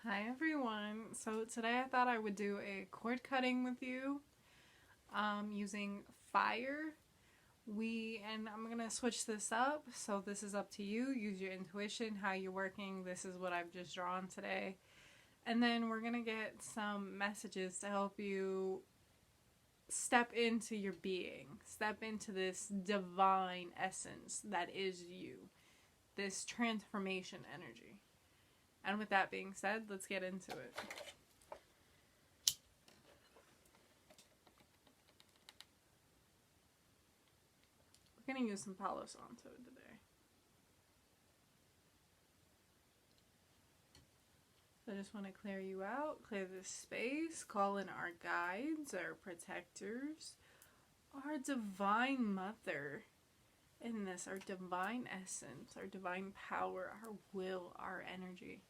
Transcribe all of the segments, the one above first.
Hi everyone. So today I thought I would do a cord cutting with you using fire. And I'm going to switch this up. So this is up to you. Use your intuition, how you're working. This is what I've just drawn today. And then we're going to get some messages to help you step into your being. Step into this divine essence that is you. This transformation energy. And with that being said, let's get into it. We're going to use some Palo Santo today. So I just want to clear you out, clear this space, call in our guides, our protectors, our divine mother in this, our divine essence, our divine power, our will, our energy.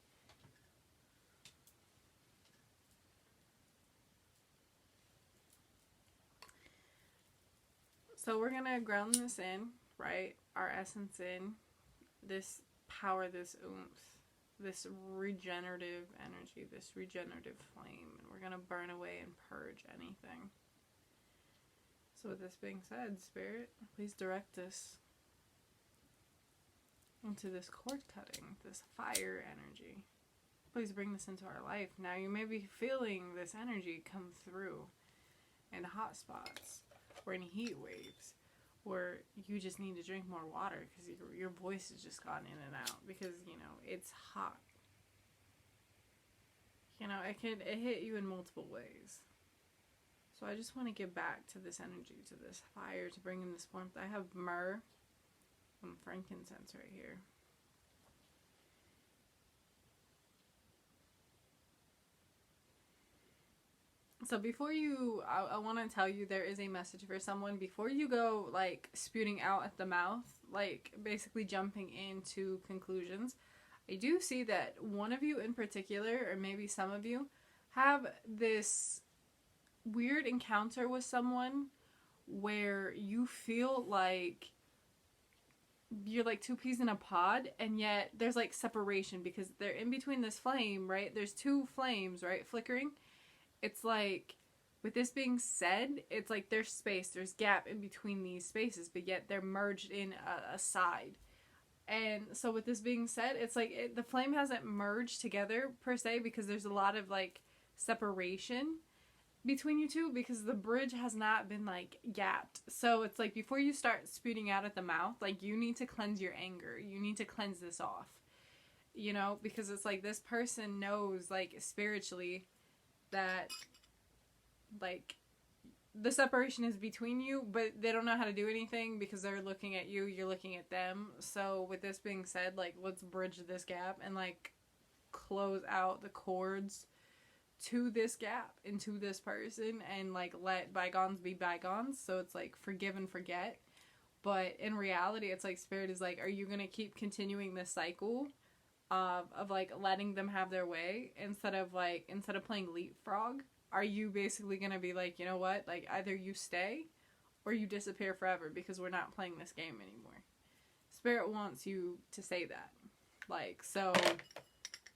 So we're going to ground this in, right? Our essence in, this power, this oomph, this regenerative energy, this regenerative flame. And we're going to burn away and purge anything. So with this being said, Spirit, please direct us into this cord cutting, this fire energy. Please bring this into our life. Now you may be feeling this energy come through in hot spots or in heat waves, or you just need to drink more water because your voice has just gone in and out because, it's hot. It hit you in multiple ways. So I just want to get back to this energy, to this fire, to bring in this warmth. I have myrrh and frankincense right here. So before you, I want to tell you there is a message for someone. Before you go, spewing out at the mouth, basically jumping into conclusions, I do see that one of you in particular, or maybe some of you, have this weird encounter with someone where you feel like you're like two peas in a pod, and yet there's separation because they're in between this flame, right? There's two flames, right, flickering. It's with this being said, it's there's space, there's gap in between these spaces, but yet they're merged in a side. And so with this being said, it's the flame hasn't merged together per se because there's a lot of separation between you two because the bridge has not been gapped. So it's before you start spewing out at the mouth, you need to cleanse your anger. You need to cleanse this off. Because it's this person knows spiritually that the separation is between you, but they don't know how to do anything because they're looking at you, you're looking at them. So with this being said, let's bridge this gap and close out the cords to this gap into this person and let bygones be bygones. So it's forgive and forget. But in reality, it's Spirit is are you gonna keep continuing this cycle of letting them have their way instead of playing leapfrog? Are you basically gonna be you know what, either you stay or you disappear forever because we're not playing this game anymore? Spirit wants you to say that. So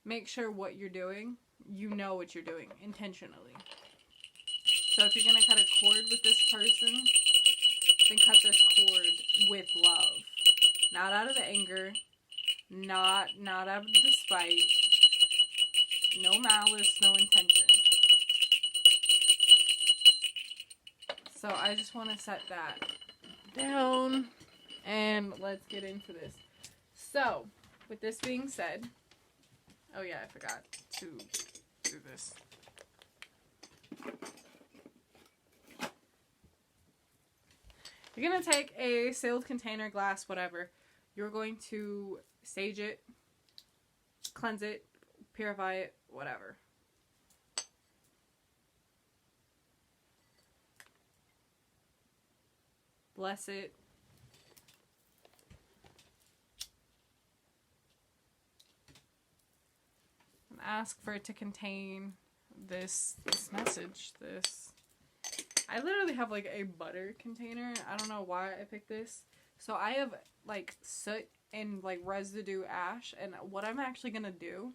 make sure what you're doing, you know what you're doing intentionally. So if you're gonna cut a cord with this person, then cut this cord with love. Not out of anger, not out of despite, no malice, no intention. So I just want to set that down and let's get into this. So, with this being said, oh yeah, I forgot to do this. You're going to take a sealed container, glass, whatever. You're going to sage it, cleanse it, purify it, whatever. Bless it. And ask for it to contain this message. I literally have a butter container. I don't know why I picked this. So I have soot and residue ash, and what I'm actually gonna do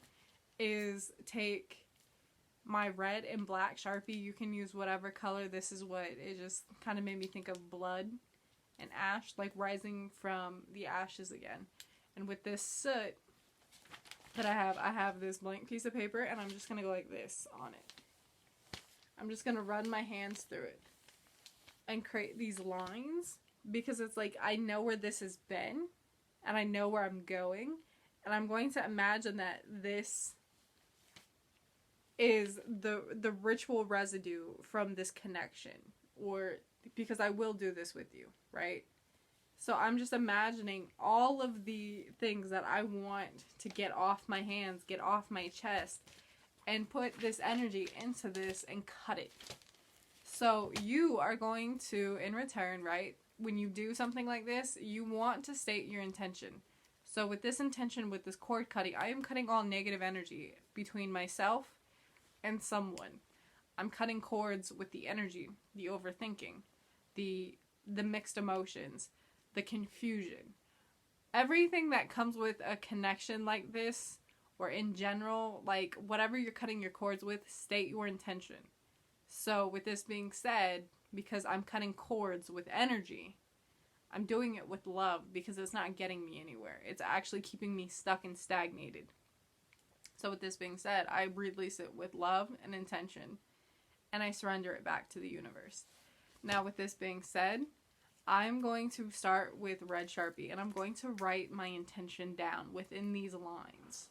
is take my red and black Sharpie. You can use whatever color. This is what it just kind of made me think of, blood and ash, like rising from the ashes again. And with this soot that I have this blank piece of paper, and I'm just going to go like this on it. I'm just going to run my hands through it and create these lines, because it's like I know where this has been and I know where I'm going, and I'm going to imagine that this is the ritual residue from this connection, or because I will do this with you, right? So I'm just imagining all of the things that I want to get off my hands, get off my chest, and put this energy into this and cut it. So you are going to, in return, right, when you do something like this, you want to state your intention. So with this intention, with this cord cutting, I am cutting all negative energy between myself and someone. I'm cutting cords with the energy, the overthinking, the mixed emotions, the confusion. Everything that comes with a connection like this, or in general, like whatever you're cutting your cords with, state your intention. So with this being said, because I'm cutting cords with energy, I'm doing it with love, because it's not getting me anywhere. It's actually keeping me stuck and stagnated. So with this being said, I release it with love and intention, and I surrender it back to the universe. Now with this being said, I'm going to start with red Sharpie, and I'm going to write my intention down within these lines.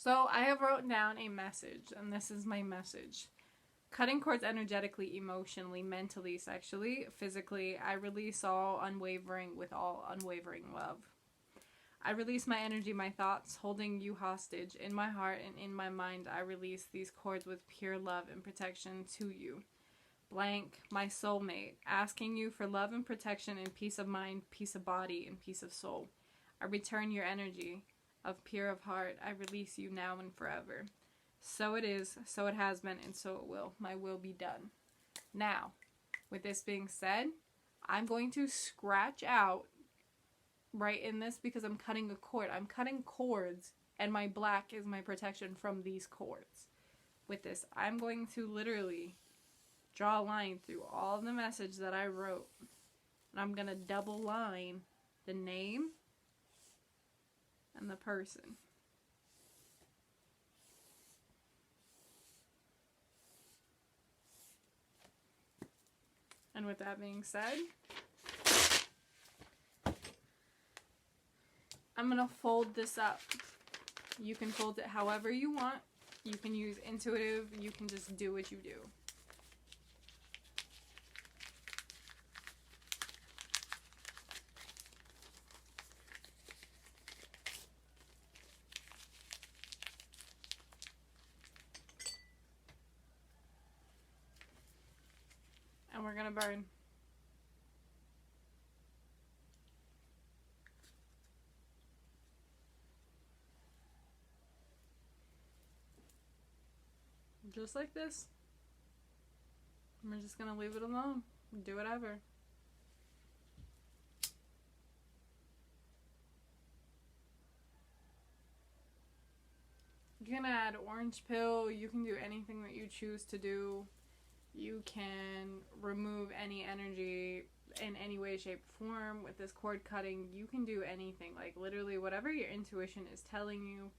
So I have wrote down a message, and this is my message. Cutting cords energetically, emotionally, mentally, sexually, physically. I release all unwavering with all unwavering love. I release my energy, my thoughts, holding you hostage. In my heart and in my mind, I release these cords with pure love and protection to you. Blank, my soulmate, asking you for love and protection and peace of mind, peace of body, and peace of soul. I return your energy of pure of heart. I release you now and forever. So it is, so it has been, and so it will. My will be done. Now, with this being said, I'm going to scratch out right in this because I'm cutting a cord. I'm cutting cords, and my black is my protection from these cords. With this, I'm going to literally draw a line through all the message that I wrote. And I'm going to double line the name and the person. And with that being said, I'm going to fold this up. You can fold it however you want. You can use intuitive. You can just do what you do. And we're going to burn. Just like this. We're just going to leave it alone. Do whatever. You can add orange pill. You can do anything that you choose to do. You can remove any energy in any way, shape, form. With this cord cutting, you can do anything. Like literally whatever your intuition is telling you.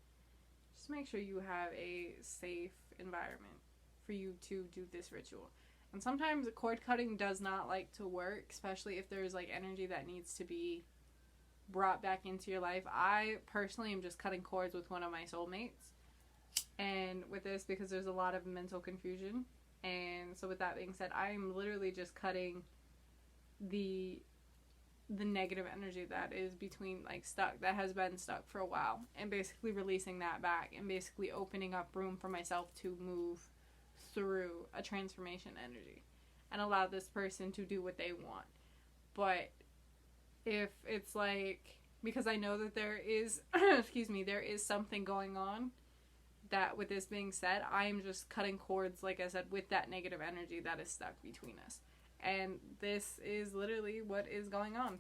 Just make sure you have a safe environment for you to do this ritual. And sometimes cord cutting does not like to work, especially if there's like energy that needs to be brought back into your life. I personally am just cutting cords with one of my soulmates. And with this, because there's a lot of mental confusion. And so with that being said, I'm literally just cutting the negative energy that is between, like, stuck, that has been stuck for a while, and basically releasing that back and basically opening up room for myself to move through a transformation energy and allow this person to do what they want. But if it's like, because I know that there is there is something going on, that with this being said, I am just cutting cords, like I said, with that negative energy that is stuck between us. And this is literally what is going on.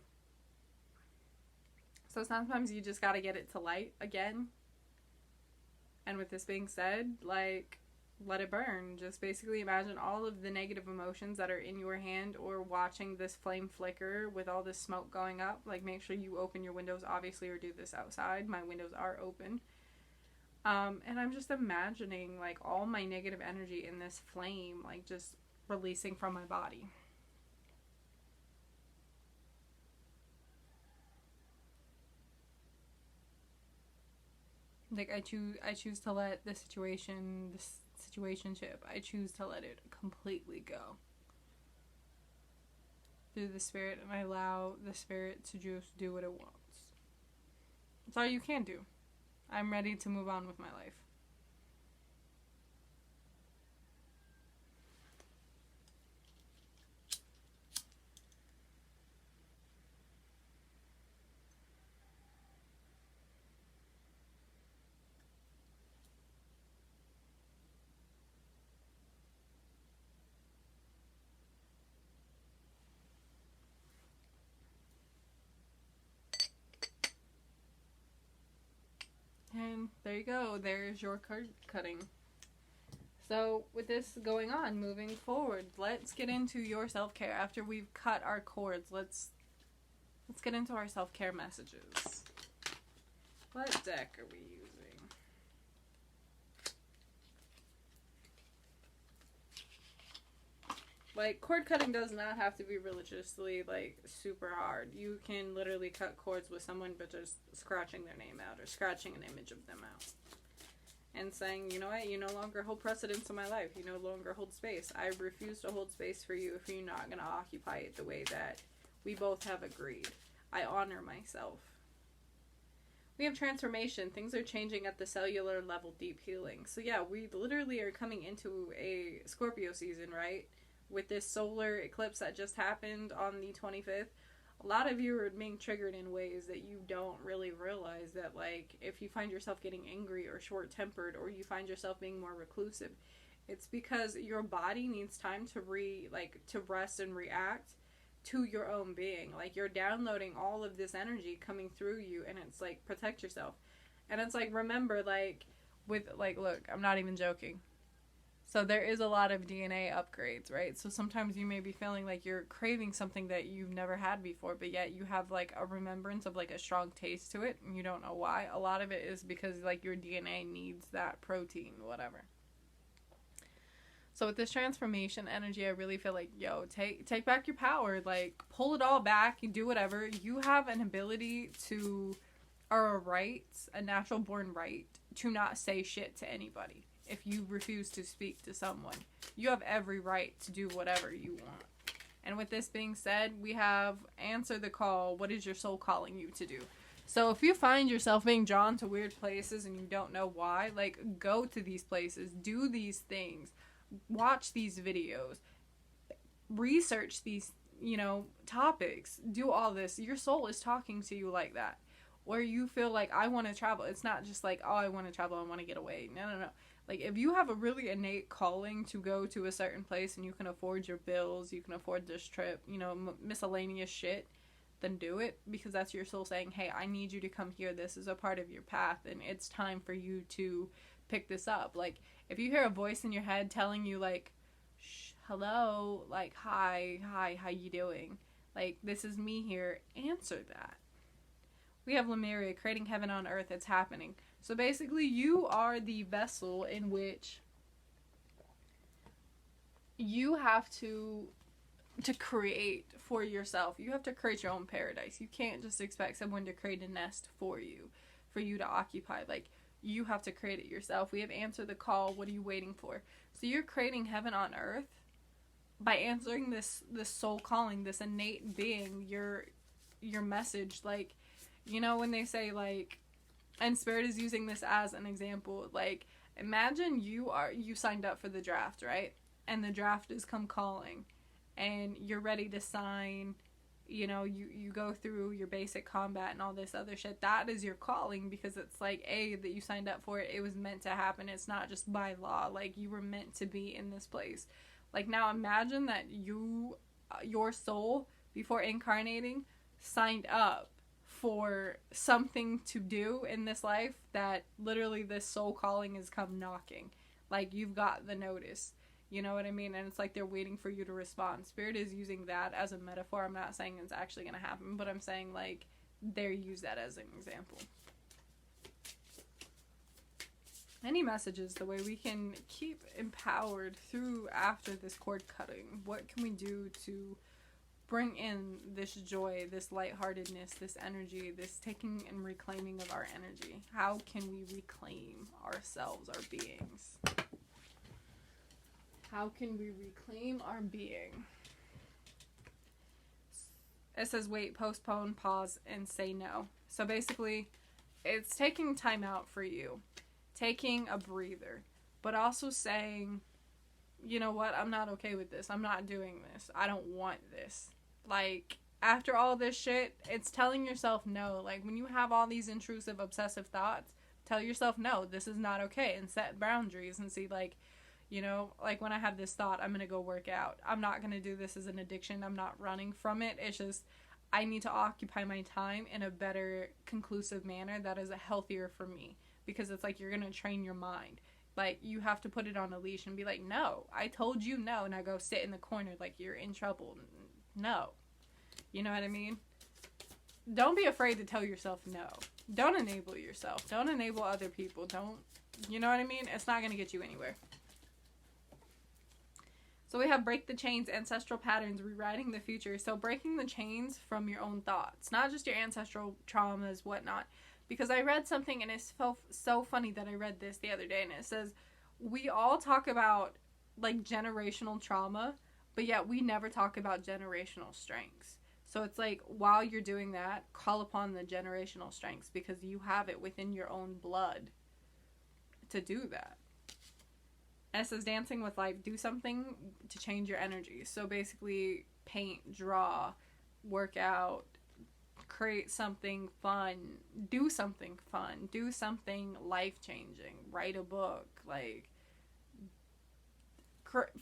So sometimes you just gotta get it to light again. And with this being said, like, let it burn. Just basically imagine all of the negative emotions that are in your hand, or watching this flame flicker with all this smoke going up. Like, make sure you open your windows, obviously, or do this outside. My windows are open. And I'm just imagining, like, all my negative energy in this flame, like, just releasing from my body. Like, I choose to let this situationship, I choose to let it completely go through the spirit, and I allow the spirit to just do what it wants. That's all you can do. I'm ready to move on with my life. And there you go. There's your card cutting. So with this going on, moving forward, let's get into your self-care. After we've cut our cords, let's get into our self-care messages. What deck are we using? Like, cord cutting does not have to be religiously, like, super hard. You can literally cut cords with someone but just scratching their name out or scratching an image of them out. and saying, you know what, you no longer hold precedence in my life. You no longer hold space. I refuse to hold space for you if you're not going to occupy it the way that we both have agreed. I honor myself. We have transformation. Things are changing at the cellular level, deep healing. So yeah, we literally are coming into a Scorpio season, right? With this solar eclipse that just happened on the 25th. A lot of you are being triggered in ways that you don't really realize, that like if you find yourself getting angry or short-tempered, or you find yourself being more reclusive, it's because your body needs time to rest and react to your own being. Like, you're downloading all of this energy coming through you, and it's like, protect yourself. And it's like, remember, like, with like, look, I'm not even joking. So there is a lot of DNA upgrades, right? So sometimes you may be feeling like you're craving something that you've never had before, but yet you have like a remembrance of like a strong taste to it, and you don't know why. A lot of it is because like your DNA needs that protein, whatever. So with this transformation energy, I really feel like, yo, take back your power. Like, pull it all back and do whatever. You have an ability to, or a right, a natural born right, to not say shit to anybody. If you refuse to speak to someone, you have every right to do whatever you want. And with this being said, we have answer the call. What is your soul calling you to do? So if you find yourself being drawn to weird places and you don't know why, like, go to these places, do these things, watch these videos, research these, topics, do all this. Your soul is talking to you like that. Where you feel like, I want to travel. It's not just like, oh, I want to travel, I want to get away. No. Like, if you have a really innate calling to go to a certain place and you can afford your bills, you can afford this trip, miscellaneous shit, then do it, because that's your soul saying, hey, I need you to come here. This is a part of your path, and it's time for you to pick this up. Like, if you hear a voice in your head telling you, like, hello, like, hi, how you doing? Like, this is me here. Answer that. We have Lemuria, creating heaven on earth. It's happening. So basically, you are the vessel in which you have to create for yourself. You have to create your own paradise. You can't just expect someone to create a nest for you to occupy. Like, you have to create it yourself. We have answer the call. What are you waiting for? So you're creating heaven on earth by answering this soul calling, this innate being, your message. Like, when they say, like, and Spirit is using this as an example, like, imagine you signed up for the draft, right? And the draft has come calling, and you're ready to sign. You go through your basic combat and all this other shit. That is your calling, because it's like, that you signed up for it. It was meant to happen. It's not just by law. Like, you were meant to be in this place. Like, now imagine that your soul, before incarnating, signed up for something to do in this life, that literally this soul calling has come knocking. Like, you've got the notice. You know what I mean? And it's like they're waiting for you to respond. Spirit is using that as a metaphor. I'm not saying it's actually going to happen, but I'm saying, like, they use that as an example. Any messages, the way we can keep empowered through after this cord cutting? What can we do to bring in this joy, this lightheartedness, this energy, this taking and reclaiming of our energy? How can we reclaim ourselves, our beings? How can we reclaim our being? It says wait, postpone, pause, and say no. So basically, it's taking time out for you. Taking a breather. But also saying, you know what, I'm not okay with this. I'm not doing this. I don't want this. Like, after all this shit, it's telling yourself no. Like, when you have all these intrusive, obsessive thoughts, tell yourself no, this is not okay, and set boundaries and see, like, like when I have this thought, I'm going to go work out. I'm not going to do this as an addiction. I'm not running from it. It's just, I need to occupy my time in a better, conclusive manner that is healthier for me. Because it's like, you're going to train your mind. Like, you have to put it on a leash and be like, no, I told you no. Now go sit in the corner like you're in trouble. No. You know what I mean? Don't be afraid to tell yourself no. Don't enable yourself. Don't enable other people. Don't, you know what I mean? It's not going to get you anywhere. So we have break the chains, ancestral patterns, rewriting the future. So breaking the chains from your own thoughts. Not just your ancestral traumas, whatnot. Because I read something, and it's so funny that I read this the other day, and it says, we all talk about, like, generational trauma, but yet we never talk about generational strengths. So it's like, while you're doing that, call upon the generational strengths, because you have it within your own blood to do that. And it says, dancing with life, do something to change your energy. So basically, paint, draw, work out, create something fun, do something fun, do something life-changing, write a book, like,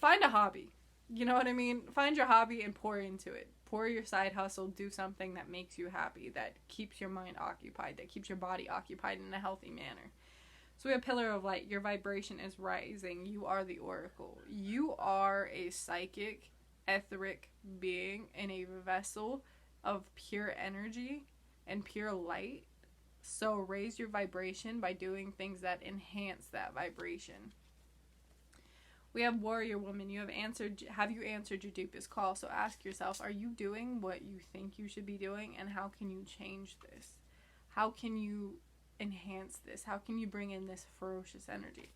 find a hobby. You know what I mean? Find your hobby and pour into it. Pour your side hustle, do something that makes you happy, that keeps your mind occupied, that keeps your body occupied in a healthy manner. So we have pillar of light. Your vibration is rising. You are the oracle. You are a psychic, etheric being in a vessel of pure energy and pure light. So raise your vibration by doing things that enhance that vibration. We have warrior woman. Have you answered your deepest call? So ask yourself, are you doing what you think you should be doing? And how can you change this? How can you enhance this? How can you bring in this ferocious energy?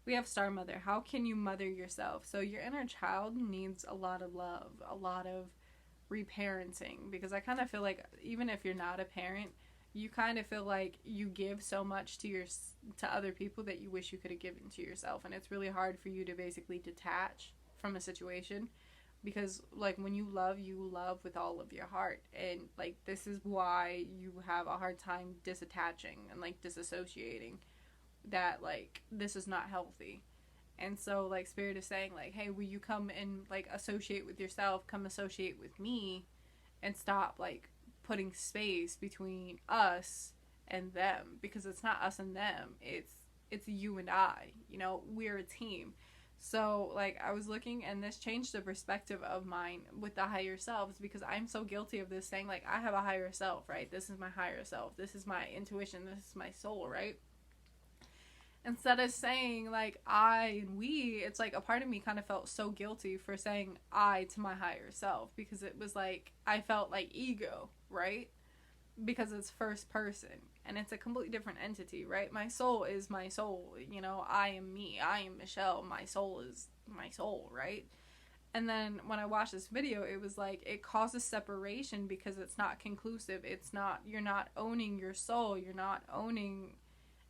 We have star mother. How can you mother yourself? So your inner child needs a lot of love, a lot of reparenting, because I kind of feel like even if you're not a parent, you kind of feel like you give so much to other people that you wish you could have given to yourself, and it's really hard for you to basically detach from a situation, because like when you love with all of your heart, and like this is why you have a hard time disattaching and like disassociating, that like this is not healthy. And so like spirit is saying like, hey, will you come and like associate with yourself, come associate with me, and stop like putting space between us and them, because it's not us and them, it's you and I, you know, we're a team. So like I was looking, and this changed the perspective of mine with the higher selves, because I'm so guilty of this, saying like I have a higher self, right? This is my higher self, this is my intuition, this is my soul, right? Instead of saying like I and we, it's like a part of me kind of felt so guilty for saying I to my higher self, because it was like I felt like ego, right? Because it's first person and it's a completely different entity, right? My soul is my soul, you know, I am me, I am Michelle, my soul is my soul, right? And then when I watched this video, it was like it causes separation, because it's not conclusive. It's not, you're not owning your soul, you're not owning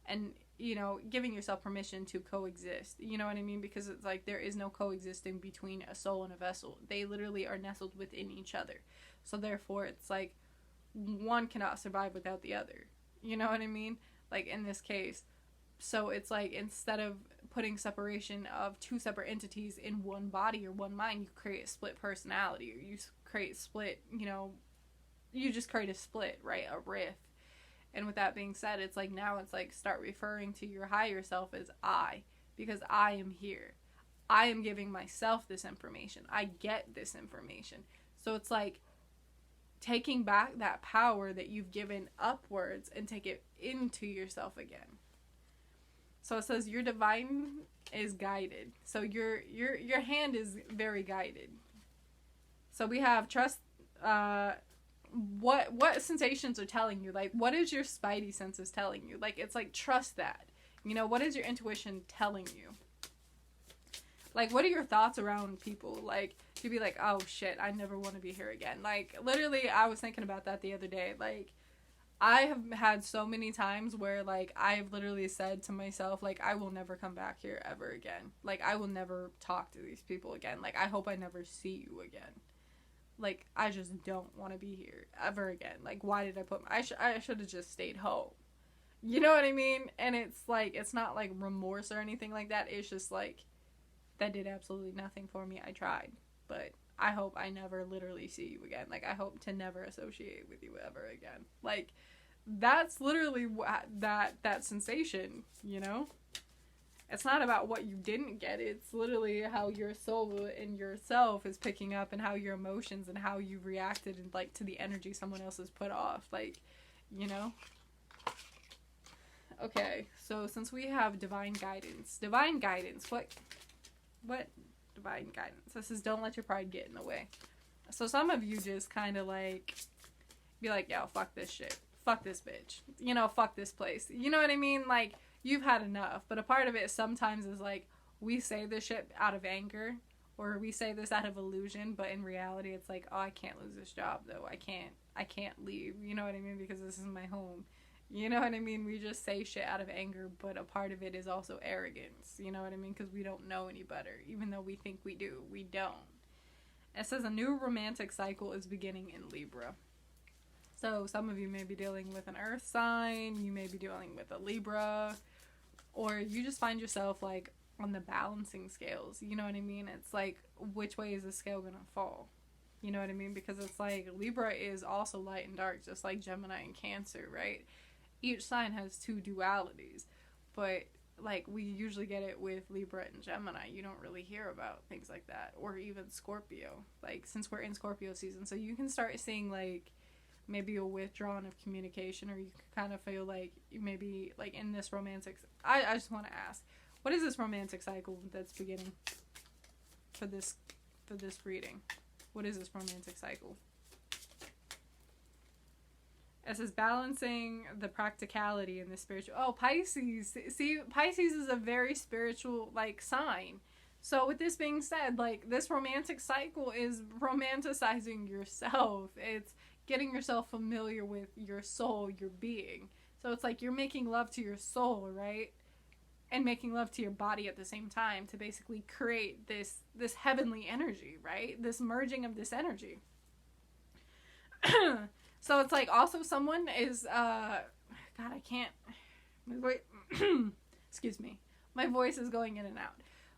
and, you know, giving yourself permission to coexist. You know what I mean? Because it's like there is no coexisting between a soul and a vessel. They literally are nestled within each other. So therefore, it's like one cannot survive without the other. You know what I mean? Like in this case. So it's like instead of putting separation of two separate entities in one body or one mind, you create a split personality, or you create split, you know, you just create a split, right? A rift. And with that being said, it's like now it's like start referring to your higher self as I, because I am here. I am giving myself this information. I get this information. So it's like taking back that power that you've given upwards and take it into yourself again. So it says your divine is guided. So your hand is very guided. So we have trust. What sensations are telling you? Like, what is your spidey senses telling you? Like, it's like, trust that. You know, what is your intuition telling you? Like, what are your thoughts around people? Like, to be like, oh shit, I never want to be here again. Like, literally, I was thinking about that the other day. Like, I have had so many times where, like, I have literally said to myself, like, I will never come back here ever again. Like, I will never talk to these people again. Like, I hope I never see you again. Like, I just don't want to be here ever again. Like, why did I put I should have just stayed home. You know what I mean? And it's like, it's not like remorse or anything like that. It's just like, that did absolutely nothing for me. I tried. But I hope I never literally see you again. Like, I hope to never associate with you ever again. Like, that's literally that sensation, you know? It's not about what you didn't get. It's literally how your soul and yourself is picking up, and how your emotions and how you reacted and like to the energy someone else has put off. Like, you know? Okay, so since we have divine guidance, what divine guidance? This is don't let your pride get in the way. So some of you just kind of like be like, yo, fuck this shit. fuck this bitch. You know, fuck this place. You know what I mean? Like, you've had enough. But a part of it sometimes is like, we say this shit out of anger, or we say this out of illusion, but in reality it's like, oh, I can't lose this job though. I can't leave. You know what I mean? Because this is my home. You know what I mean? We just say shit out of anger, but a part of it is also arrogance. You know what I mean? Because we don't know any better. Even though we think we do, we don't. It says a new romantic cycle is beginning in Libra. So some of you may be dealing with an earth sign, you may be dealing with a Libra, or you just find yourself like on the balancing scales. You know what I mean? It's like, which way is the scale gonna fall? You know what I mean? Because it's like, Libra is also light and dark, just like Gemini and Cancer, right? Each sign has two dualities, but like, we usually get it with Libra and Gemini. You don't really hear about things like that, or even Scorpio, like, since we're in Scorpio season. So you can start seeing like maybe a withdrawal of communication, or you can kind of feel like maybe like in this romantic, I just want to ask, what is this romantic cycle that's beginning for this reading? What is this romantic cycle? It says balancing the practicality and the spiritual. Oh, Pisces. See, Pisces is a very spiritual, like, sign. So with this being said, like, this romantic cycle is romanticizing yourself. It's getting yourself familiar with your soul, your being. So it's like you're making love to your soul, right? And making love to your body at the same time to basically create this heavenly energy, right? This merging of this energy. So it's like, also someone is, God, I can't, excuse me, my voice is going in and out.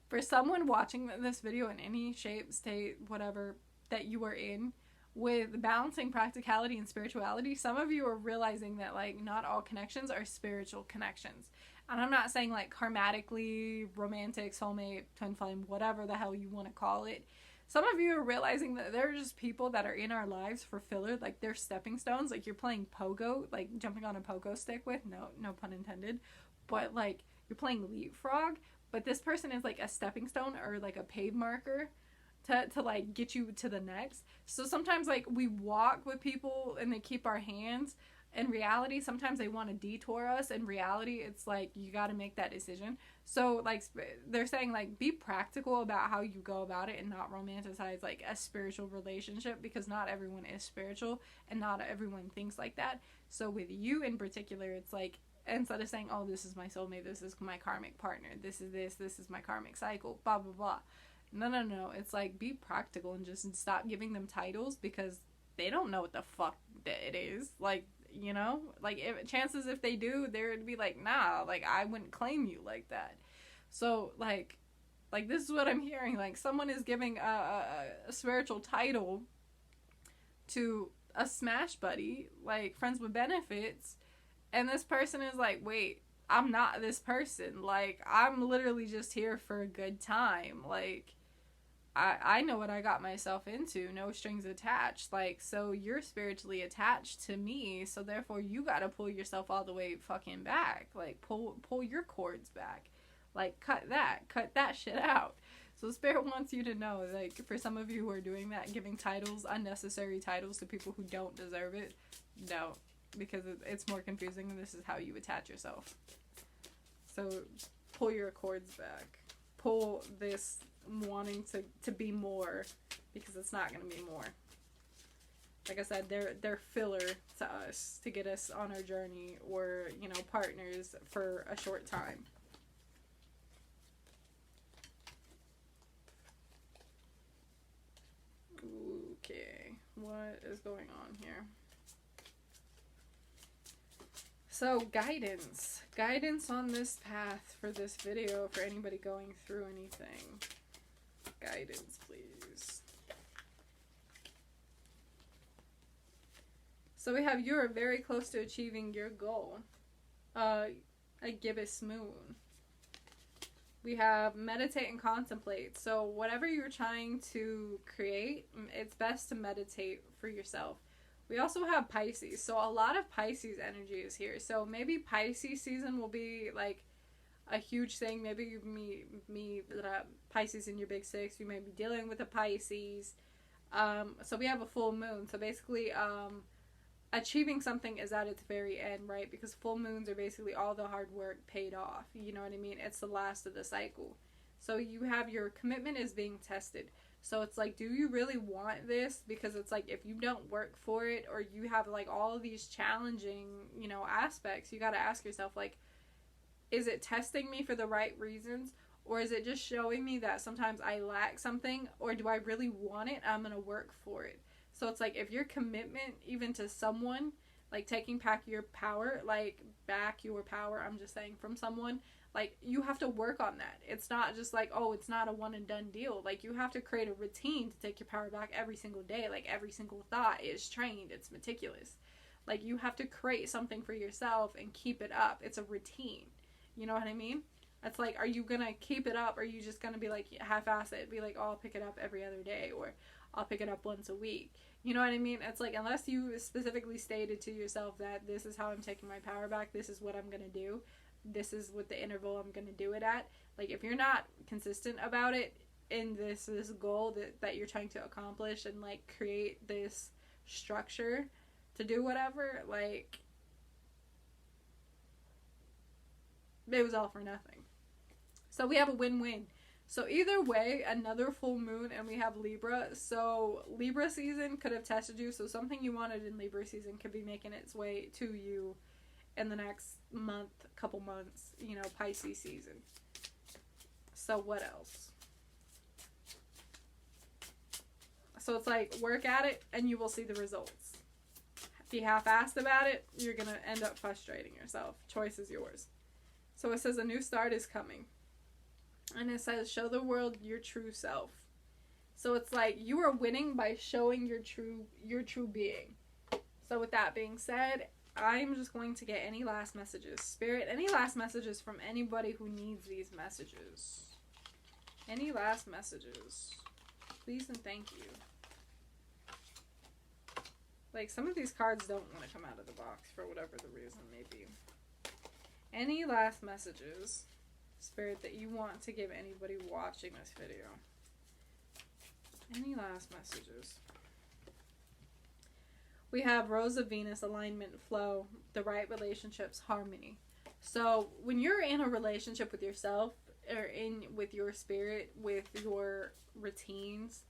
For someone watching this video in any shape, state, whatever that you are in, with balancing practicality and spirituality, some of you are realizing that, like, not all connections are spiritual connections. And I'm not saying, like, karmatically, romantic, soulmate, twin flame, whatever the hell you want to call it. Some of you are realizing that there are just people that are in our lives for filler, like they're stepping stones, like you're playing pogo, like jumping on a pogo stick with, no pun intended, but like you're playing leapfrog, but this person is like a stepping stone or like a pave marker to like get you to the next. So sometimes like we walk with people and they keep our hands. In reality, sometimes they want to detour us. In reality, it's like you got to make that decision. So like they're saying, like, be practical about how you go about it and not romanticize like a spiritual relationship, because not everyone is spiritual and not everyone thinks like that. So with you in particular, it's like, instead of saying, oh, this is my soulmate, this is my karmic partner, this is my karmic cycle, blah blah blah. No, it's like, be practical and just stop giving them titles, because they don't know what the fuck it is. Like, you know, like, if they do, they'd be like, nah, like, I wouldn't claim you like that. So like this is what I'm hearing. Like, someone is giving a spiritual title to a smash buddy, like friends with benefits, and this person is like, wait, I'm not this person. Like, I'm literally just here for a good time. Like, I know what I got myself into, no strings attached. Like, so you're spiritually attached to me, so therefore you gotta pull yourself all the way fucking back. Like, pull your cords back. Like, cut that shit out. So Spirit wants you to know, like, for some of you who are doing that, giving titles, unnecessary titles to people who don't deserve it, no, because it's more confusing, and this is how you attach yourself. So pull your cords back. Pull this wanting to be more, because it's not going to be more. Like I said, they're filler to us to get us on our journey, or, you know, partners for a short time. Okay, what is going on here? So, guidance on this path for this video, for anybody going through anything. Guidance, please. So we have, you're very close to achieving your goal. A gibbous moon. We have meditate and contemplate. So whatever you're trying to create, it's best to meditate for yourself. We also have Pisces. So a lot of Pisces energy is here. So maybe Pisces season will be like a huge thing. Maybe you meet Pisces in your big six. You may be dealing with a Pisces. So we have a full moon. So basically, achieving something is at its very end, right? Because full moons are basically all the hard work paid off. You know what I mean? It's the last of the cycle. So you have your commitment is being tested. So it's like, do you really want this? Because it's like, if you don't work for it, or you have like all these challenging, you know, aspects, you got to ask yourself, like, is it testing me for the right reasons? Or is it just showing me that sometimes I lack something? Or do I really want it? I'm going to work for it. So it's like, if your commitment even to someone, like taking back your power, I'm just saying, from someone, like, you have to work on that. It's not just like, oh, it's not a one and done deal. Like, you have to create a routine to take your power back every single day. Like, every single thought is trained. It's meticulous. Like, you have to create something for yourself and keep it up. It's a routine. You know what I mean? It's like, are you going to keep it up? Or are you just going to be like, half-ass it? Be like, oh, I'll pick it up every other day. Or I'll pick it up once a week. You know what I mean? It's like, unless you specifically stated to yourself that this is how I'm taking my power back. This is what I'm going to do. This is what the interval I'm going to do it at. Like, if you're not consistent about it in this goal that you're trying to accomplish, and like create this structure to do whatever, like, it was all for nothing. So we have a win-win. So either way, another full moon, and we have Libra. So Libra season could have tested you. So something you wanted in Libra season could be making its way to you in the next month, couple months, you know, Pisces season. So what else? So it's like, work at it and you will see the results. If you half-assed about it, you're going to end up frustrating yourself. Choice is yours. So it says a new start is coming. And it says, show the world your true self. So it's like, you are winning by showing your true being. So with that being said, I'm just going to get any last messages. Spirit, any last messages from anybody who needs these messages? Any last messages? Please and thank you. Like, some of these cards don't want to come out of the box for whatever the reason may be. Any last messages, Spirit, that you want to give anybody watching this video? Any last messages? We have Rose of Venus, alignment, flow, the right relationships, harmony. So when you're in a relationship with yourself, or with your spirit, with your routines,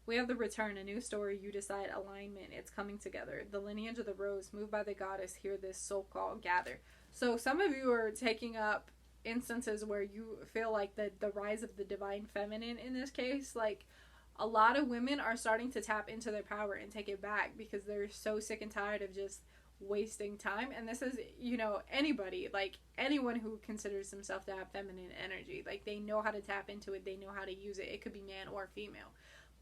we have the return, a new story, you decide, alignment, it's coming together. The lineage of the rose, moved by the goddess, hear this soul call, gather. So some of you are taking up instances where you feel like the rise of the divine feminine in this case. Like, a lot of women are starting to tap into their power and take it back because they're so sick and tired of just wasting time. And this is, you know, anybody, like anyone who considers themselves to have feminine energy, like they know how to tap into it, they know how to use it. It could be man or female,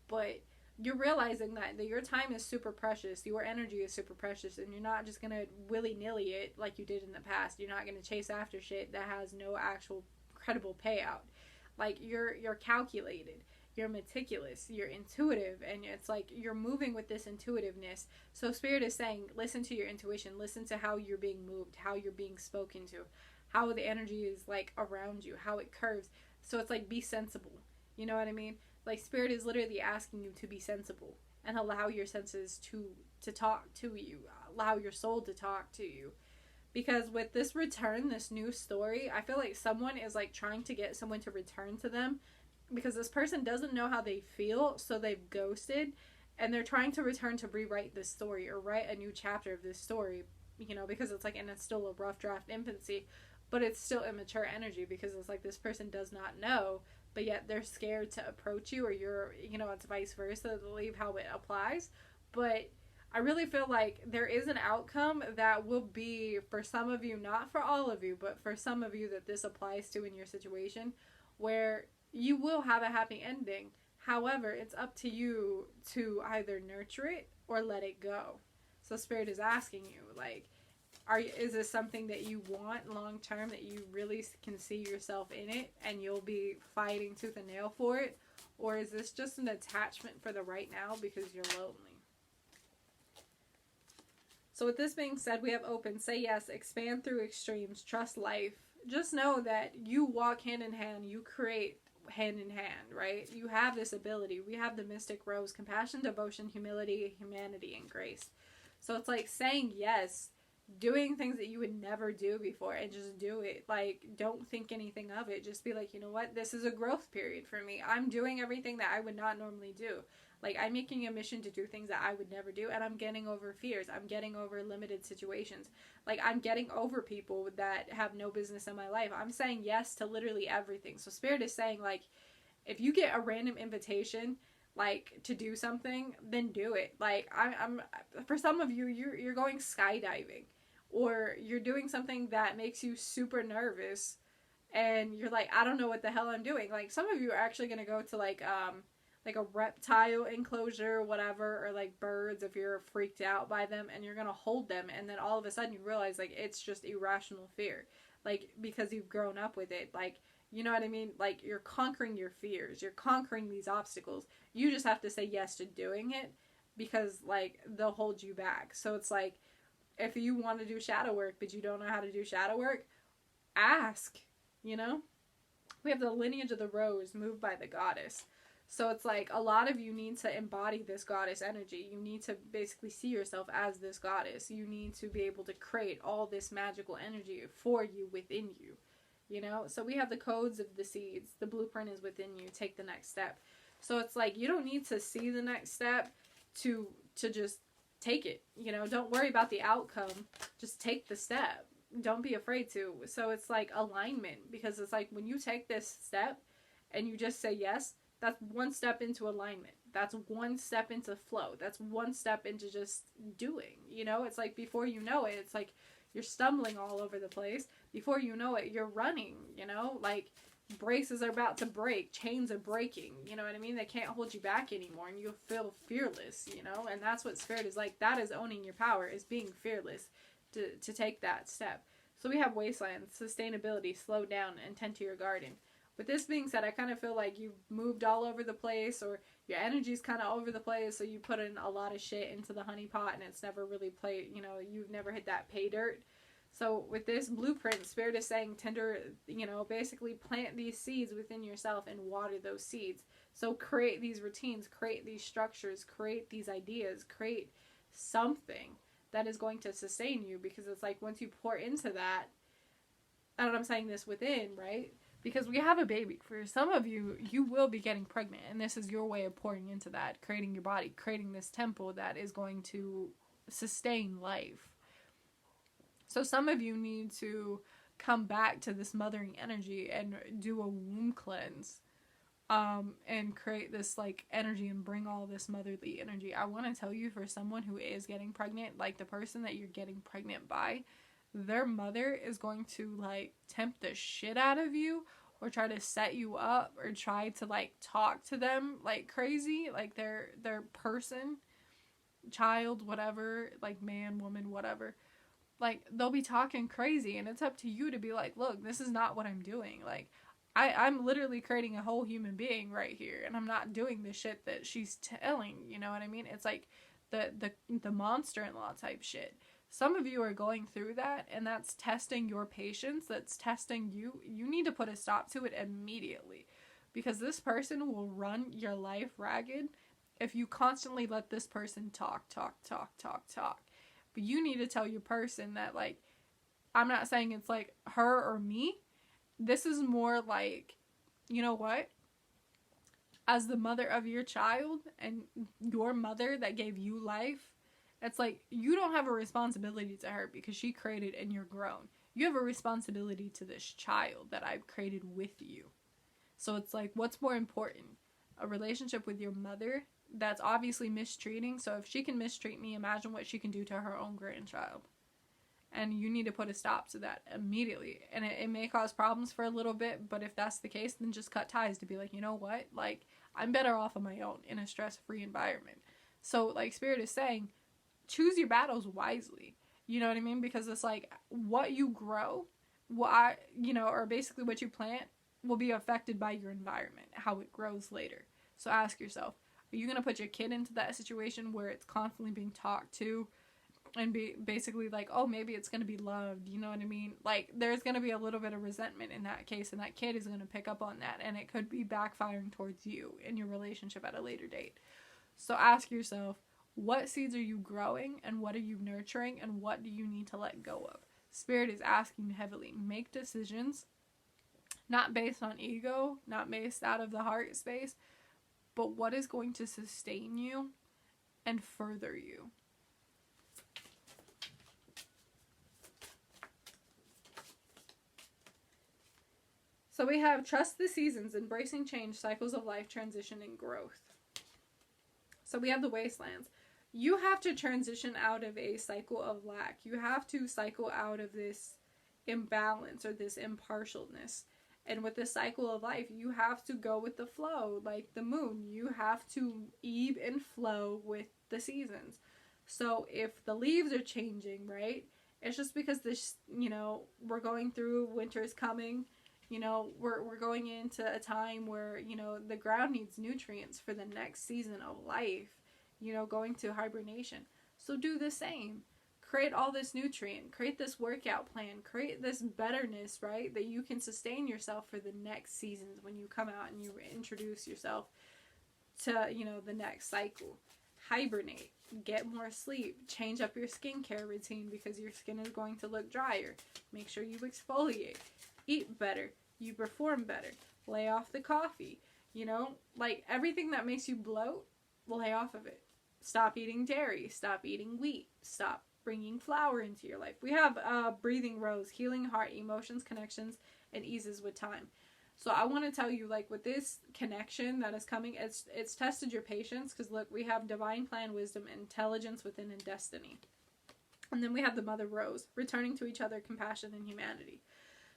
but you're realizing that your time is super precious, your energy is super precious, and you're not just gonna willy-nilly it like you did in the past. You're not gonna chase after shit that has no actual credible payout. Like, you're calculated, you're meticulous, you're intuitive, and it's like you're moving with this intuitiveness. So Spirit is saying, listen to your intuition, listen to how you're being moved, how you're being spoken to, how the energy is like around you, how it curves. So it's like, be sensible. You know what I mean? Like, Spirit is literally asking you to be sensible and allow your senses to talk to you, allow your soul to talk to you. Because with this return, this new story, I feel like someone is like trying to get someone to return to them because this person doesn't know how they feel, so they've ghosted, and they're trying to return to rewrite this story or write a new chapter of this story, you know, because it's like, and it's still a rough draft infancy, but it's still immature energy because it's like this person does not know, but yet they're scared to approach you, or you're, you know, it's vice versa, believe how it applies. But I really feel like there is an outcome that will be, for some of you, not for all of you, but for some of you that this applies to in your situation, where you will have a happy ending. However, it's up to you to either nurture it or let it go. So Spirit is asking you, like, is this something that you want long term, that you really can see yourself in it and you'll be fighting tooth and nail for it? Or is this just an attachment for the right now because you're lonely? So with this being said, we have open, say yes, expand through extremes, trust life. Just know that you walk hand in hand, you create hand in hand, right? You have this ability. We have the mystic rose, compassion, devotion, humility, humanity, and grace. So it's like saying yes, doing things that you would never do before, and just do it. Like, don't think anything of it. Just be like, you know what? This is a growth period for me. I'm doing everything that I would not normally do. Like, I'm making a mission to do things that I would never do, and I'm getting over fears. I'm getting over limited situations. Like, I'm getting over people that have no business in my life. I'm saying yes to literally everything. So Spirit is saying, like, if you get a random invitation, like, to do something, then do it. Like, I'm for some of you, you're going skydiving, or you're doing something that makes you super nervous, and you're like, I don't know what the hell I'm doing. Like, some of you are actually gonna go to like a reptile enclosure or whatever, or like birds if you're freaked out by them, and you're gonna hold them, and then all of a sudden you realize, like, it's just irrational fear, like, because you've grown up with it. Like, you know what I mean? Like, you're conquering your fears, you're conquering these obstacles. You just have to say yes to doing it, because, like, they'll hold you back. So it's like, if you want to do shadow work but you don't know how to do shadow work, ask, you know? We have the lineage of the rose moved by the goddess. So it's like, a lot of you need to embody this goddess energy. You need to basically see yourself as this goddess. You need to be able to create all this magical energy for you, within you, you know? So we have the codes of the seeds. The blueprint is within you. Take the next step. So it's like, you don't need to see the next step to just take it, you know? Don't worry about the outcome. Just take the step. Don't be afraid to. So it's like alignment, because it's like, when you take this step and you just say yes, that's one step into alignment. That's one step into flow. That's one step into just doing, you know? It's like, before you know it, it's like you're stumbling all over the place. Before you know it, you're running, you know? Like, braces are about to break. Chains are breaking, you know what I mean? They can't hold you back anymore, and you feel fearless, you know? And that's what Spirit is like. That is owning your power, is being fearless to take that step. So we have wastelands, sustainability, slow down, and tend to your garden. With this being said, I kind of feel like you've moved all over the place, or your energy's kind of over the place, so you put in a lot of shit into the honey pot, and it's never really played, you know, you've never hit that pay dirt. So with this blueprint, Spirit is saying, tender, you know, basically plant these seeds within yourself and water those seeds. So create these routines, create these structures, create these ideas, create something that is going to sustain you, because it's like, once you pour into that, and I'm saying this within, right? Because we have a baby. For some of you, you will be getting pregnant, and this is your way of pouring into that, creating your body, creating this temple that is going to sustain life. So some of you need to come back to this mothering energy and do a womb cleanse, and create this, like, energy, and bring all this motherly energy. I want to tell you, for someone who is getting pregnant, like, the person that you're getting pregnant by, their mother is going to, like, tempt the shit out of you, or try to set you up, or try to, like, talk to them like crazy, like their person, child, whatever, like, man, woman, whatever. Like, they'll be talking crazy, and it's up to you to be like, look, this is not what I'm doing. Like, I'm literally creating a whole human being right here, and I'm not doing the shit that she's telling, you know what I mean? It's like the monster-in-law type shit. Some of you are going through that, and that's testing your patience. That's testing you. You need to put a stop to it immediately, because this person will run your life ragged if you constantly let this person talk. But you need to tell your person that, like, I'm not saying it's like her or me. This is more like, you know what? As the mother of your child, and your mother that gave you life, it's like, you don't have a responsibility to her, because she created and you're grown. You have a responsibility to this child that I've created with you. So it's like, what's more important? A relationship with your mother that's obviously mistreating. So if she can mistreat me, imagine what she can do to her own grandchild. And you need to put a stop to that immediately. And it may cause problems for a little bit, but if that's the case, then just cut ties to be like, you know what? Like, I'm better off on my own in a stress-free environment. So, like, Spirit is saying, choose your battles wisely. You know what I mean? Because it's like, what you grow, or basically what you plant, will be affected by your environment, how it grows later. So ask yourself, are you going to put your kid into that situation where it's constantly being talked to, and be basically like, oh, maybe it's going to be loved, you know what I mean? Like, there's going to be a little bit of resentment in that case, and that kid is going to pick up on that, and it could be backfiring towards you in your relationship at a later date. So ask yourself, What seeds are you growing, and what are you nurturing, and what do you need to let go of? Spirit is asking you heavily, make decisions not based on ego, not based out of the heart space, but what is going to sustain you and further you. So we have trust the seasons, embracing change, cycles of life, transition, and growth. So we have the wastelands. You have to transition out of a cycle of lack. You have to cycle out of this imbalance or this impartialness. And with the cycle of life, you have to go with the flow, like the moon. You have to ebb and flow with the seasons. So if the leaves are changing, right, it's just because this, we're going through, winter's coming. We're going into a time where, the ground needs nutrients for the next season of life, going to hibernation. So do the same. Create all this nutrient, create this workout plan, create this betterness, right, that you can sustain yourself for the next seasons when you come out and you introduce yourself to, the next cycle. Hibernate, get more sleep, change up your skincare routine because your skin is going to look drier. Make sure you exfoliate, eat better, you perform better, lay off the coffee, everything that makes you bloat, lay off of it. Stop eating dairy, stop eating wheat, stop bringing flour into your life. We have breathing rose, healing heart, emotions, connections, and eases with time. So I want to tell you, with this connection that is coming, it's tested your patience, because look, we have divine plan, wisdom, intelligence within, and destiny. And then we have the mother rose, returning to each other, compassion, and humanity.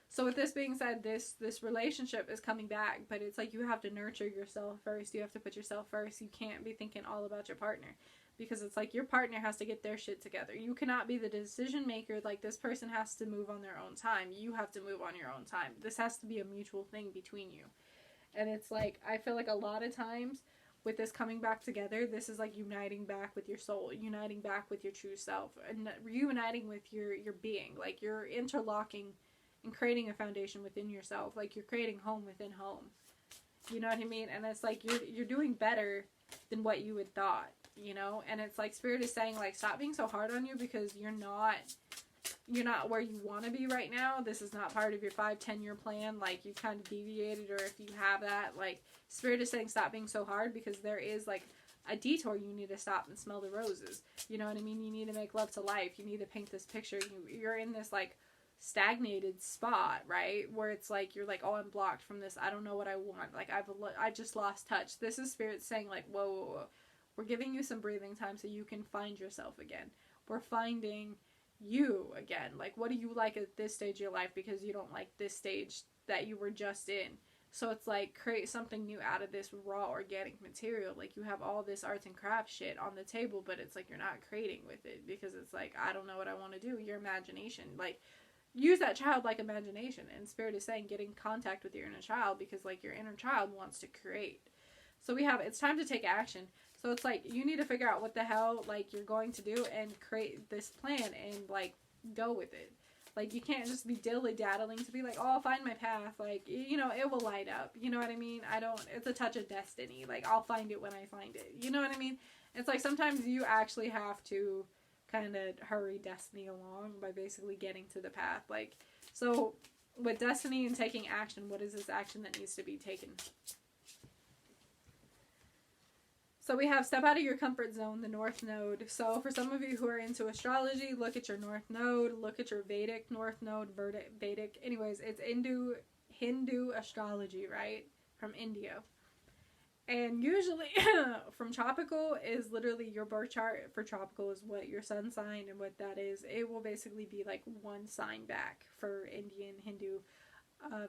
So with this being said, this relationship is coming back, but it's you have to nurture yourself first. You have to put yourself first. You can't be thinking all about your partner, because it's your partner has to get their shit together. You cannot be the decision maker. This person has to move on their own time. You have to move on your own time. This has to be a mutual thing between you. And it's I feel a lot of times with this coming back together, this is uniting back with your soul, uniting back with your true self, and reuniting with your being. You're interlocking and creating a foundation within yourself. You're creating home within home. You know what I mean? And it's you're doing better than what you had thought, And it's Spirit is saying, stop being so hard on you, because you're not where you want to be right now. This is not part of your 5-10 year plan. You've kind of deviated, or if you have that, Spirit is saying stop being so hard, because there is a detour. You need to stop and smell the roses. You know what I mean? You need to make love to life. You need to paint this picture. You're in this stagnated spot, right, where it's you're oh, I'm blocked from this, I don't know what I want, I just lost touch. This is Spirit saying whoa, we're giving you some breathing time so you can find yourself again. We're finding you again. What do you like at this stage of your life, because you don't like this stage that you were just in. So it's create something new out of this raw organic material. You have all this arts and crafts shit on the table, but it's you're not creating with it, because it's I don't know what I want to do. Your imagination, use that childlike imagination. And Spirit is saying get in contact with your inner child, because your inner child wants to create. So we have, it's time to take action. So it's you need to figure out what the hell you're going to do and create this plan and go with it. You can't just be dilly-daddling to be oh, I'll find my path. It will light up. You know what I mean? It's a touch of destiny. I'll find it when I find it. You know what I mean? It's sometimes you actually have to kind of hurry destiny along by basically getting to the path. So with destiny and taking action, what is this action that needs to be taken? So we have step out of your comfort zone, the North Node. So for some of you who are into astrology, look at your North Node, look at your Vedic North Node, Vedic. Anyways, it's Hindu astrology, right? From India. And usually from tropical is literally your birth chart. For tropical is what your sun sign, and what that is. It will basically be one sign back for Indian, Hindu,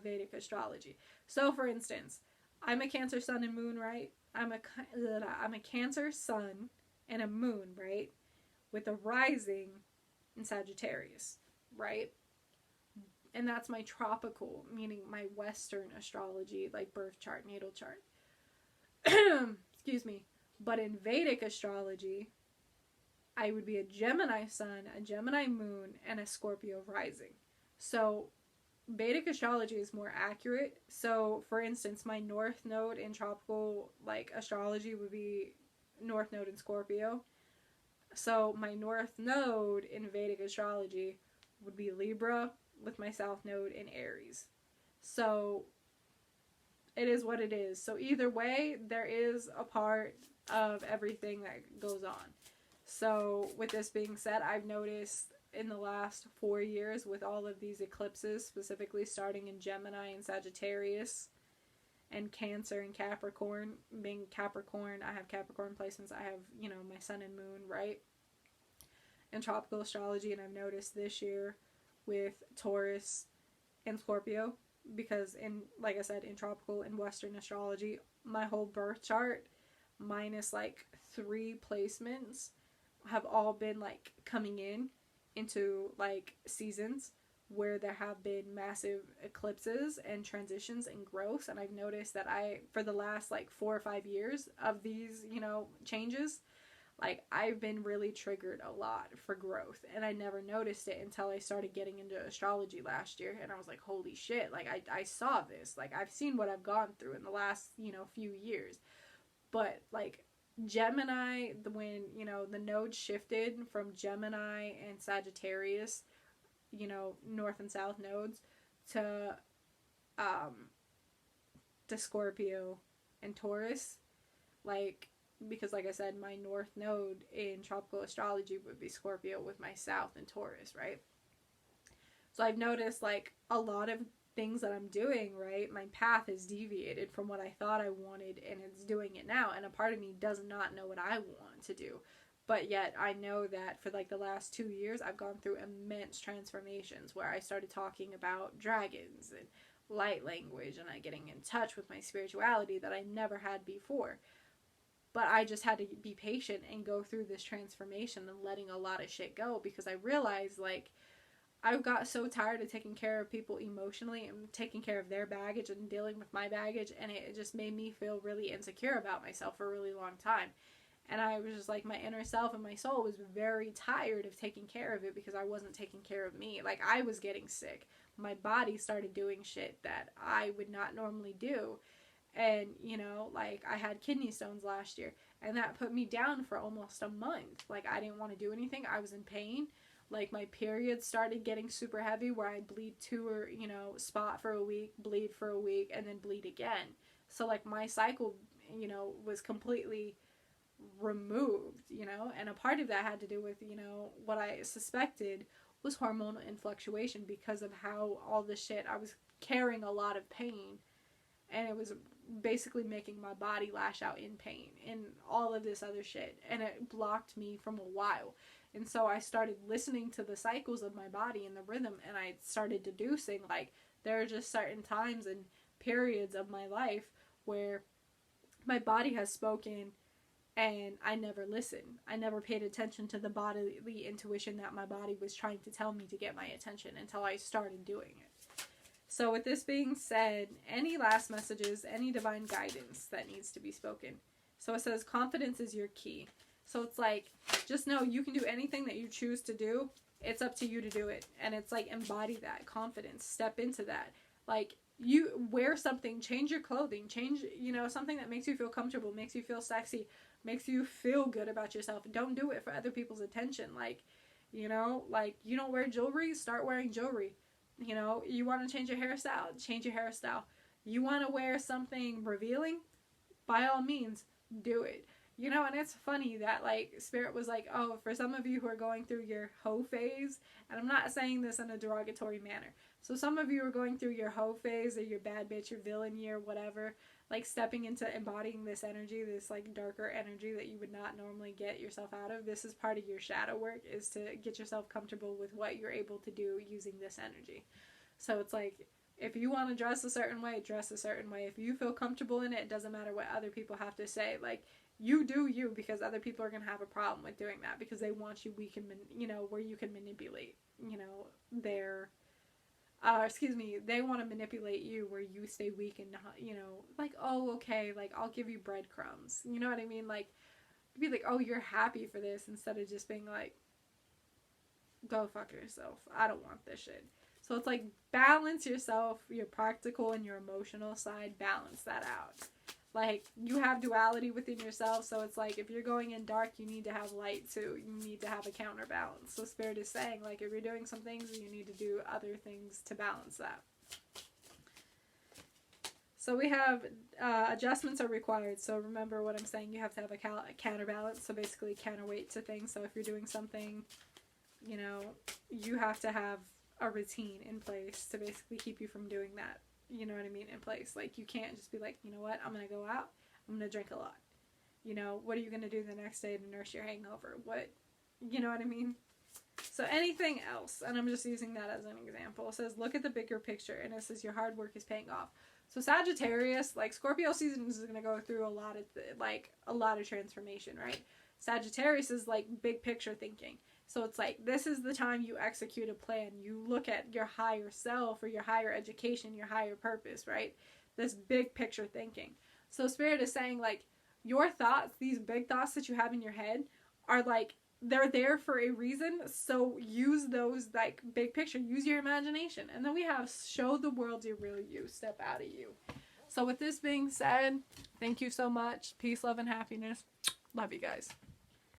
Vedic astrology. So for instance, I'm a Cancer sun and moon, right? I'm a Cancer sun and a moon, right? With a rising in Sagittarius, right? And that's my tropical, meaning my Western astrology, birth chart, natal chart. Excuse me. But in Vedic astrology, I would be a Gemini sun, a Gemini moon, and a Scorpio rising. So Vedic astrology is more accurate. So for instance, my North Node in tropical astrology would be North Node in Scorpio. So my north node in Vedic astrology would be Libra, with my south node in Aries. So it is what it is. So either way, there is a part of everything that goes on. So with this being said, I've noticed in the last 4 years with all of these eclipses, specifically starting in Gemini and Sagittarius and Cancer and Capricorn, being Capricorn, I have Capricorn placements, I have, you know, my sun and moon, right? In tropical astrology, and I've noticed this year with Taurus and Scorpio, because in, like I said, in tropical and Western astrology, my whole birth chart, minus like 3 placements, have all been like coming into like seasons where there have been massive eclipses and transitions and growth. And I've noticed that for the last like 4 or 5 years of these, you know, changes, like I've been really triggered a lot for growth, and I never noticed it until I started getting into astrology last year, and I was like, holy shit, like I saw this, like I've seen what I've gone through in the last, you know, few years. But like Gemini, when, you know, the node shifted from Gemini and Sagittarius, you know, north and south nodes, to Scorpio and Taurus, like, because like I said, my north node in tropical astrology would be Scorpio with my south in Taurus, right? So I've noticed like a lot of things that I'm doing, right, my path has deviated from what I thought I wanted, and it's doing it now, and a part of me does not know what I want to do. But yet I know that for like the last 2 years, I've gone through immense transformations where I started talking about dragons and light language, and I getting in touch with my spirituality that I never had before. But I just had to be patient and go through this transformation and letting a lot of shit go, because I realized like I got so tired of taking care of people emotionally and taking care of their baggage and dealing with my baggage, and it just made me feel really insecure about myself for a really long time. And I was just like, my inner self and my soul was very tired of taking care of it because I wasn't taking care of me. Like I was getting sick. My body started doing shit that I would not normally do. And, you know, like I had kidney stones last year, and that put me down for almost a month. Like I didn't want to do anything. I was in pain. Like my periods started getting super heavy where I'd bleed 2 or, you know, spot for a week, bleed for a week, and then bleed again. So like my cycle, you know, was completely removed, you know, and a part of that had to do with, you know, what I suspected was hormonal influctuation because of how all this shit, I was carrying a lot of pain, and it was basically making my body lash out in pain and all of this other shit, and it blocked me from a while. And so I started listening to the cycles of my body and the rhythm, and I started deducing like there are just certain times and periods of my life where my body has spoken and I never listened. I never paid attention to the bodily intuition that my body was trying to tell me to get my attention until I started doing it. So with this being said, any last messages, any divine guidance that needs to be spoken? So it says confidence is your key. So it's like, just know you can do anything that you choose to do. It's up to you to do it. And it's like, embody that confidence. Step into that. Like, you wear something, change your clothing, change, you know, something that makes you feel comfortable, makes you feel sexy, makes you feel good about yourself. Don't do it for other people's attention. Like, you know, like, you don't wear jewelry, start wearing jewelry. You know, you want to change your hairstyle, change your hairstyle. You want to wear something revealing, by all means, do it. You know, and it's funny that, like, Spirit was like, oh, for some of you who are going through your hoe phase, and I'm not saying this in a derogatory manner. So some of you are going through your hoe phase or your bad bitch, your villain year, whatever, like stepping into embodying this energy, this, like, darker energy that you would not normally get yourself out of. This is part of your shadow work, is to get yourself comfortable with what you're able to do using this energy. So it's like, if you want to dress a certain way, dress a certain way. If you feel comfortable in it, it doesn't matter what other people have to say. Like, you do you, because other people are going to have a problem with doing that because they want you weak and, you know, where you can manipulate, you know, their, they want to manipulate you where you stay weak and not, you know, like, oh, okay, like, I'll give you breadcrumbs. You know what I mean? Like, be like, oh, you're happy for this, instead of just being like, go fuck yourself. I don't want this shit. So it's like, balance yourself, your practical and your emotional side, balance that out. Like, you have duality within yourself, so it's like, if you're going in dark, you need to have light too. You need to have a counterbalance. So Spirit is saying, like, if you're doing some things, you need to do other things to balance that. So we have adjustments are required. So remember what I'm saying, you have to have a counterbalance. So basically counterweight to things. So if you're doing something, you know, you have to have a routine in place to basically keep you from doing that. You know what I mean? In place. Like, you can't just be like, you know what, I'm going to go out, I'm going to drink a lot. You know, what are you going to do the next day to nurse your hangover? What, you know what I mean? So anything else, and I'm just using that as an example, it says, look at the bigger picture, and it says your hard work is paying off. So Sagittarius, like, Scorpio season is going to go through a lot of transformation, right? Sagittarius is like big picture thinking. So it's like, this is the time you execute a plan. You look at your higher self or your higher education, your higher purpose, right? This big picture thinking. So Spirit is saying, like, your thoughts, these big thoughts that you have in your head are like, they're there for a reason. So use those, like, big picture. Use your imagination. And then we have show the world your real you. Step out of you. So with this being said, thank you so much. Peace, love, and happiness. Love you guys.